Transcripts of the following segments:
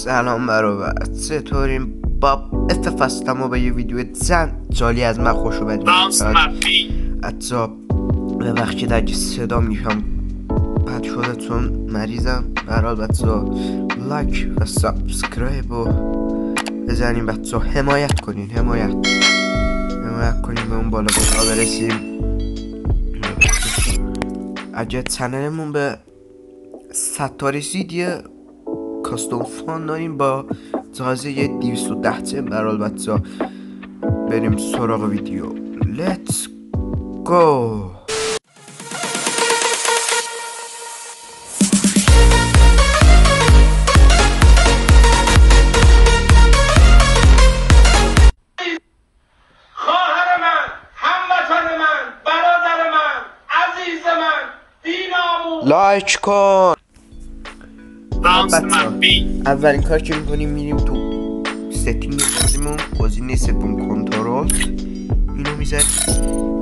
سلام برابر چطوریم؟ با اتفاقم به یه ویدیو زن جالی از من خوش اومدید. حتی به وقتی درگی صدا میشم بد شده چون مریضم. برای بچه لایک و سابسکرایب رو بزنیم، بچه حمایت کنین، حمایت کنین به اون بالا برسیم. اگه چنلمون به 100 تا رسید یه کاستوم فان داریم با تازه یه 210 چه برای بچه ها. بریم سراغ ویدیو. Let's go. خواهر من، هموطن من، برادر من، عزیز من، بی‌ناموس. لایک کن. بچه‌ها اولین کار که میکنیم میریم تو ستینگ بازیمون، گزینه سوم کنترل، اینو میزنیم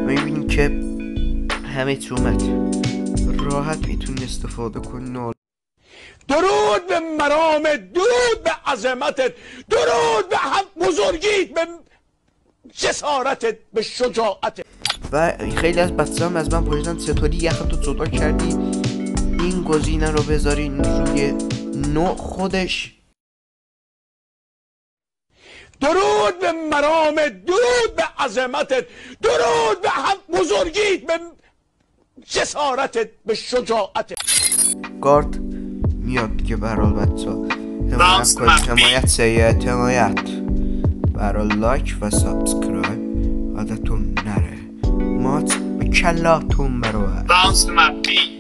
و میبینیم که همه چی اومد. راحت میتونی استفاده کنی. درود به مرامت، درود به عظمتت، درود به بزرگیت، به جسارتت، به شجاعتت. و خیلی از بچه هم از من پرسیدن چطوری یخت رو جدا کردی. این گزینه رو بذارین روی نوع خودش. درود به مرامت، درود به عظمتت، درود به بزرگیت، به جسارتت، به شجاعتت. گارد میاد دیگه برای بچه ها. حمایت کنید، حمایت برای لایک و سابسکرایب عادتون نره. مات به کلاتون برای